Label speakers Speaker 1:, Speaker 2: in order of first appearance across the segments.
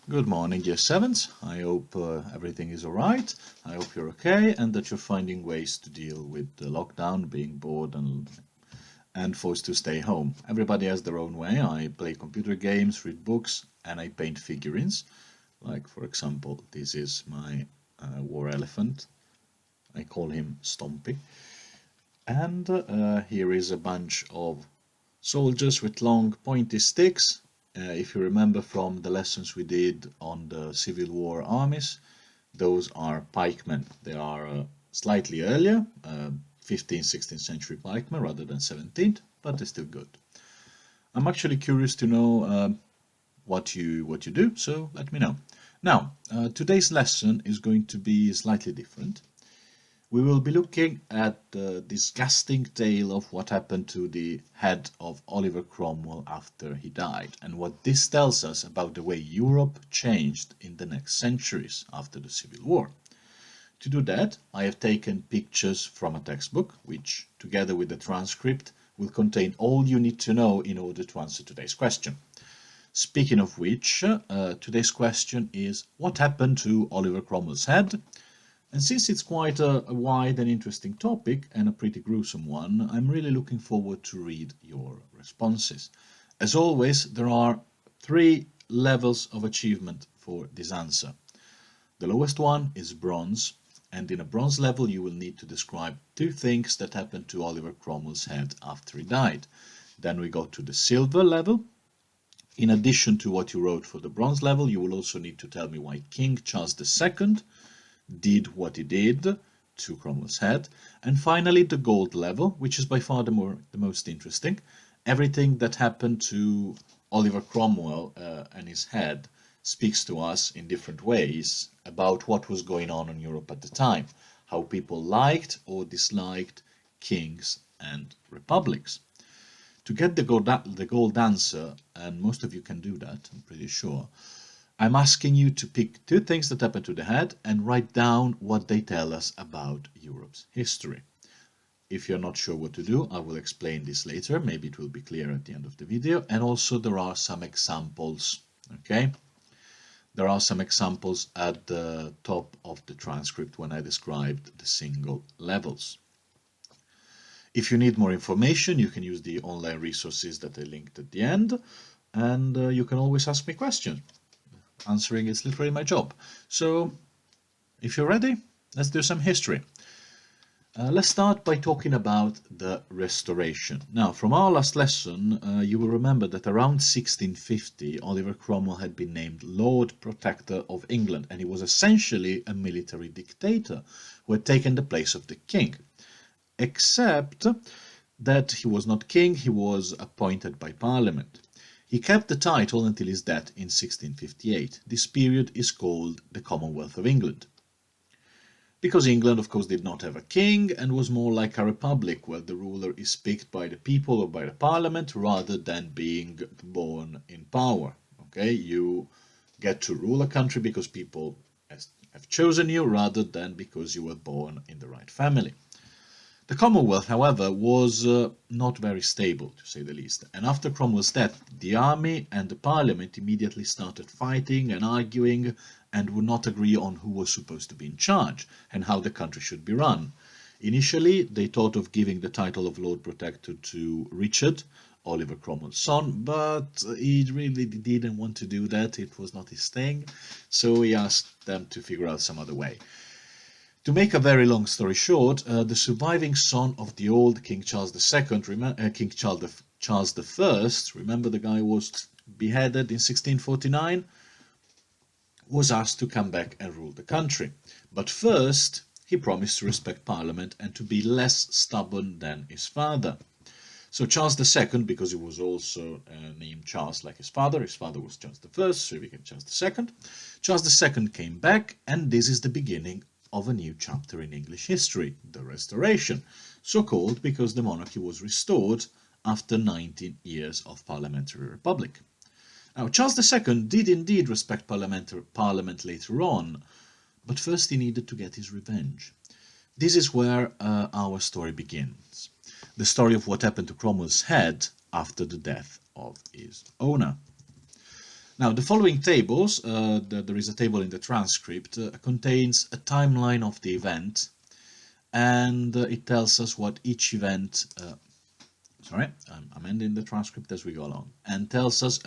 Speaker 1: Good morning, year sevens. I hope everything is alright. I hope you're okay and that you're finding ways to deal with the lockdown, being bored and forced to stay home. Everybody has their own way. I play computer games, read books, and I paint figurines. Like, for example, this is my war elephant. I call him Stompy. And here is a bunch of soldiers with long pointy sticks. If you remember from the lessons we did on the Civil War armies, those are pikemen. They are slightly earlier, 15th, 16th century pikemen rather than 17th, but they're still good. I'm actually curious to know what you do, so let me know. Now, today's lesson is going to be slightly different. We will be looking at the disgusting tale of what happened to the head of Oliver Cromwell after he died, and what this tells us about the way Europe changed in the next centuries after the Civil War. To do that, I have taken pictures from a textbook, which, together with the transcript, will contain all you need to know in order to answer today's question. Speaking of which, today's question is, what happened to Oliver Cromwell's head? And since it's quite a wide and interesting topic, and a pretty gruesome one, I'm really looking forward to read your responses. As always, there are 3 levels of achievement for this answer. The lowest one is bronze, and in a bronze level you will need to describe 2 things that happened to Oliver Cromwell's head after he died. Then we go to the silver level. In addition to what you wrote for the bronze level, you will also need to tell me why King Charles II did what he did to Cromwell's head. And finally, the gold level, which is by far the most interesting. Everything that happened to Oliver Cromwell and his head speaks to us in different ways about what was going on in Europe at the time, how people liked or disliked kings and republics. To get the gold answer, and most of you can do that, I'm pretty sure, I'm asking you to pick 2 things that happened to the head and write down what they tell us about Europe's history. If you're not sure what to do, I will explain this later. Maybe it will be clear at the end of the video. And also there are some examples, okay? There are some examples at the top of the transcript when I described the single levels. If you need more information, you can use the online resources that I linked at the end, and you can always ask me questions. Answering is literally my job. So, if you're ready, let's do some history. Let's start by talking about the Restoration. Now, from our last lesson, you will remember that around 1650, Oliver Cromwell had been named Lord Protector of England, and he was essentially a military dictator who had taken the place of the king. Except that he was not king, he was appointed by Parliament. He kept the title until his death in 1658. This period is called the Commonwealth of England. Because England, of course, did not have a king and was more like a republic where the ruler is picked by the people or by the parliament rather than being born in power. Okay, you get to rule a country because people have chosen you rather than because you were born in the right family. The Commonwealth, however, was not very stable, to say the least, and after Cromwell's death, the army and the parliament immediately started fighting and arguing and would not agree on who was supposed to be in charge and how the country should be run. Initially, they thought of giving the title of Lord Protector to Richard, Oliver Cromwell's son, but he really didn't want to do that. It was not his thing, so he asked them to figure out some other way. To make a very long story short, the surviving son of the old King Charles II, King Charles I, remember the guy who was beheaded in 1649, was asked to come back and rule the country. But first, he promised to respect Parliament and to be less stubborn than his father. So Charles II, because he was also named Charles like his father was Charles I, so he became Charles II. Charles II came back, and this is the beginning of a new chapter in English history, the Restoration, so called because the monarchy was restored after 19 years of parliamentary republic. Now, Charles II did indeed respect Parliament later on, but first he needed to get his revenge. This is where our story begins, the story of what happened to Cromwell's head after the death of his owner. Now, the following tables, there is a table in the transcript, contains a timeline of the event, and it tells us what each event, I'm ending the transcript as we go along, and tells us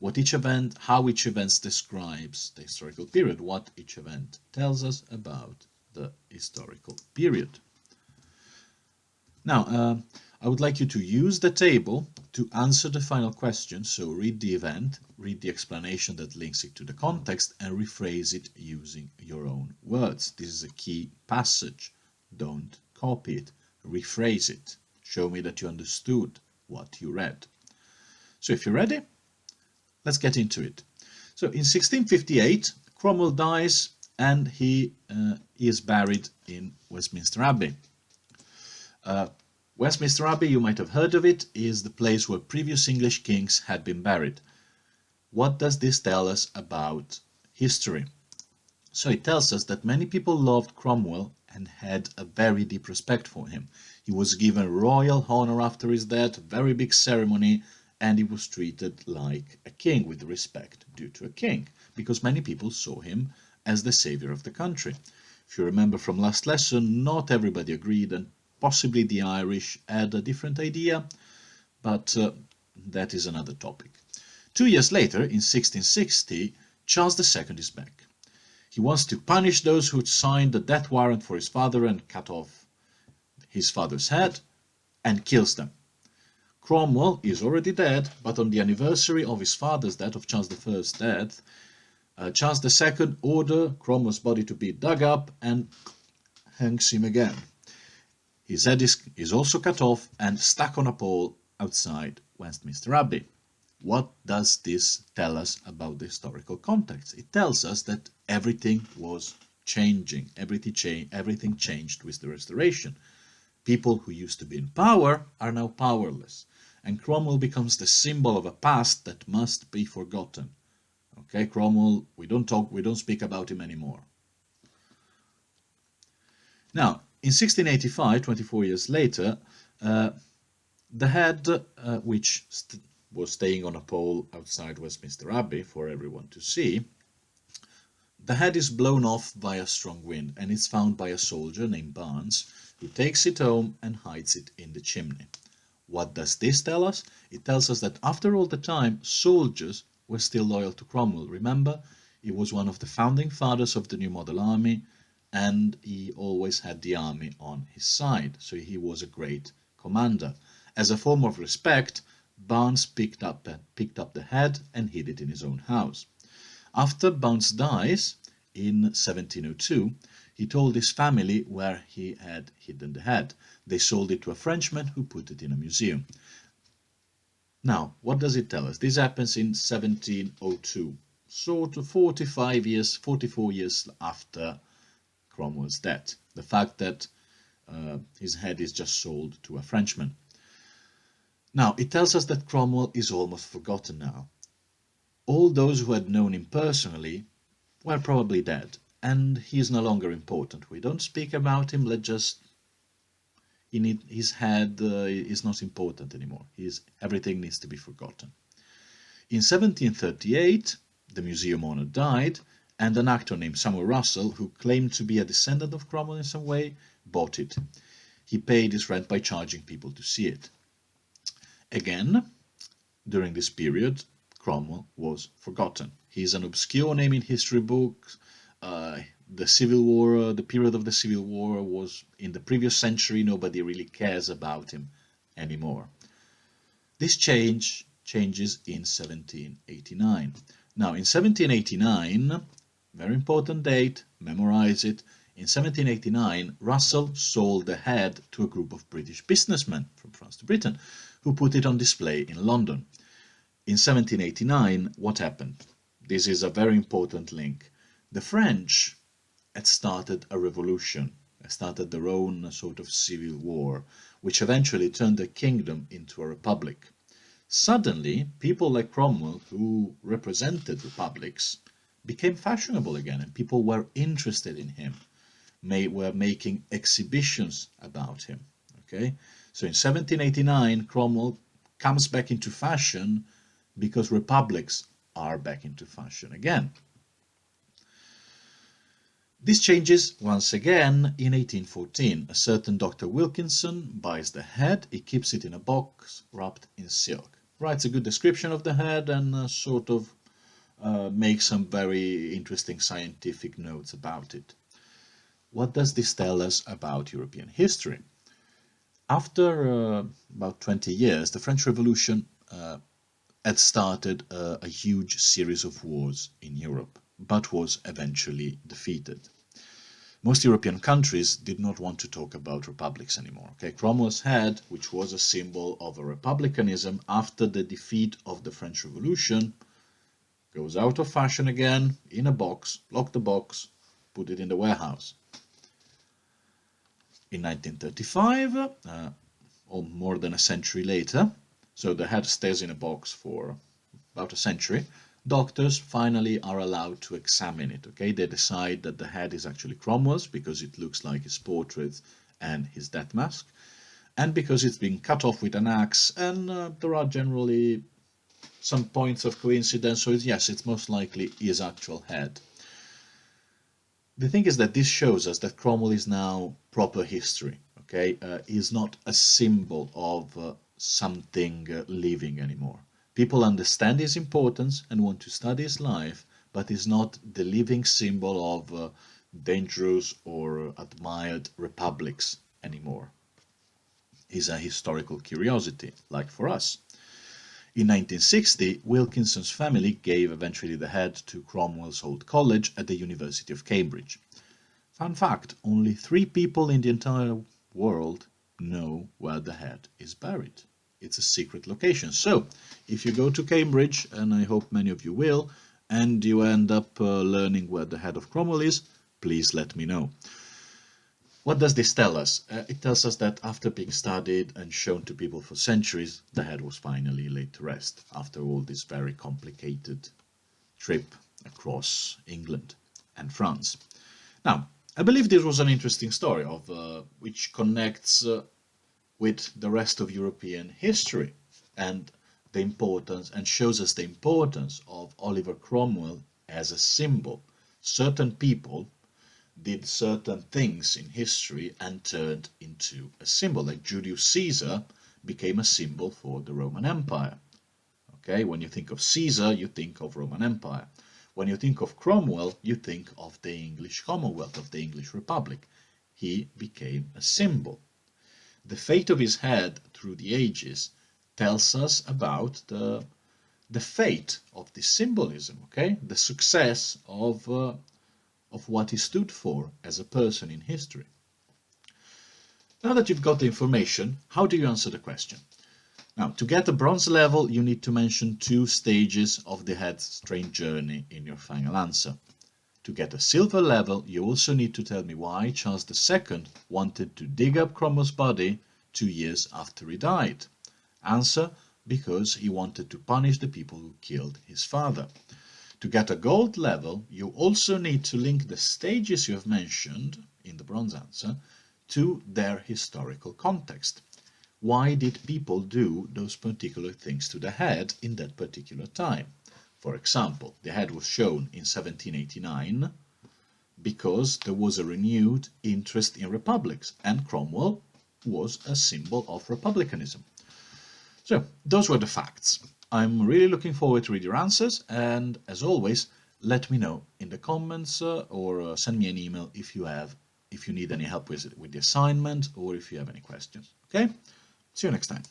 Speaker 1: what each event, how each event describes the historical period, what each event tells us about the historical period. Now, I would like you to use the table to answer the final question. So read the event, read the explanation that links it to the context, and rephrase it using your own words. This is a key passage. Don't copy it. Rephrase it. Show me that you understood what you read. So if you're ready, let's get into it. So in 1658, Cromwell dies and he is buried in Westminster Abbey. Westminster Abbey, you might have heard of it, is the place where previous English kings had been buried. What does this tell us about history? So it tells us that many people loved Cromwell and had a very deep respect for him. He was given royal honor after his death, a very big ceremony, and he was treated like a king with respect due to a king, because many people saw him as the savior of the country. If you remember from last lesson, not everybody agreed, and possibly the Irish had a different idea, but that is another topic. 2 years later, in 1660, Charles II is back. He wants to punish those who signed the death warrant for his father and cut off his father's head, and kills them. Cromwell is already dead, but on the anniversary of his father's death, of Charles I's death, Charles II ordered Cromwell's body to be dug up and hangs him again. His head is also cut off and stuck on a pole outside Westminster Abbey. What does this tell us about the historical context? It tells us that everything was changing. Everything changed with the Restoration. People who used to be in power are now powerless, and Cromwell becomes the symbol of a past that must be forgotten. Okay, Cromwell, we don't speak about him anymore. Now, in 1685, 24 years later, the head, which was staying on a pole outside Westminster Abbey for everyone to see, the head is blown off by a strong wind, and it's found by a soldier named Barnes, who takes it home and hides it in the chimney. What does this tell us? It tells us that after all the time, soldiers were still loyal to Cromwell. Remember, he was one of the founding fathers of the New Model Army, and he always had the army on his side, so he was a great commander. As a form of respect, Barnes picked up the head and hid it in his own house. After Barnes dies in 1702, he told his family where he had hidden the head. They sold it to a Frenchman who put it in a museum. Now, what does it tell us? This happens in 1702, sort of 44 years after Cromwell's death. The fact that his head is just sold to a Frenchman. Now, it tells us that Cromwell is almost forgotten now. All those who had known him personally were probably dead, and he is no longer important. We don't speak about him, his head is not important anymore. Everything needs to be forgotten. In 1738, the museum owner died, and an actor named Samuel Russell, who claimed to be a descendant of Cromwell in some way, bought it. He paid his rent by charging people to see it. Again, during this period, Cromwell was forgotten. He is an obscure name in history books. The Civil War, the period of the Civil War was in the previous century. Nobody really cares about him anymore. This changes in 1789. Now, in 1789, very important date, memorize it. In 1789, Russell sold the head to a group of British businessmen from France to Britain, who put it on display in London. In 1789, what happened? This is a very important link. The French had started a revolution, started their own sort of civil war, which eventually turned the kingdom into a republic. Suddenly, people like Cromwell, who represented republics, became fashionable again, and people were interested in him, were making exhibitions about him. Okay, so in 1789, Cromwell comes back into fashion because republics are back into fashion again. This changes once again in 1814. A certain Dr. Wilkinson buys the head, he keeps it in a box wrapped in silk. Writes a good description of the head and sort of makes some very interesting scientific notes about it. What does this tell us about European history? After about 20 years, the French Revolution had started a huge series of wars in Europe, but was eventually defeated. Most European countries did not want to talk about republics anymore. Okay, Cromwell's head, which was a symbol of a republicanism after the defeat of the French Revolution, goes out of fashion again, in a box, lock the box, put it in the warehouse. In 1935, or more than a century later, so the head stays in a box for about a century, doctors finally are allowed to examine it. Okay, they decide that the head is actually Cromwell's because it looks like his portrait and his death mask, and because it's been cut off with an axe, and there are generally some points of coincidence, so yes, it's most likely his actual head. The thing is that this shows us that Cromwell is now proper history. Okay, is not a symbol of something living anymore. People understand his importance and want to study his life, but is not the living symbol of dangerous or admired republics anymore. He's a historical curiosity, like for us. In 1960, Wilkinson's family gave eventually the head to Cromwell's Old College at the University of Cambridge. Fun fact, only 3 people in the entire world know where the head is buried. It's a secret location. So, if you go to Cambridge, and I hope many of you will, and you end up learning where the head of Cromwell is, please let me know. What does this tell us? It tells us that after being studied and shown to people for centuries, the head was finally laid to rest after all this very complicated trip across England and France. Now, I believe this was an interesting story of which connects with the rest of European history and the importance, and shows us the importance of Oliver Cromwell as a symbol. Certain people did certain things in history and turned into a symbol. Like Julius Caesar became a symbol for the Roman Empire. Okay, when you think of Caesar, you think of Roman Empire. When you think of Cromwell, you think of the English Commonwealth, of the English Republic. He became a symbol. The fate of his head through the ages tells us about the fate of this symbolism, okay? The success of what he stood for as a person in history. Now that you've got the information, how do you answer the question? Now, to get a bronze level, you need to mention 2 stages of the head's strange journey in your final answer. To get a silver level, you also need to tell me why Charles II wanted to dig up Cromwell's body 2 years after he died. Answer: because he wanted to punish the people who killed his father. To get a gold level, you also need to link the stages you have mentioned in the bronze answer to their historical context. Why did people do those particular things to the head in that particular time? For example, the head was shown in 1789 because there was a renewed interest in republics, and Cromwell was a symbol of republicanism. So, those were the facts. I'm really looking forward to read your answers, and as always, let me know in the comments or send me an email if you need any help with the assignment, or if you have any questions. Okay? See you next time.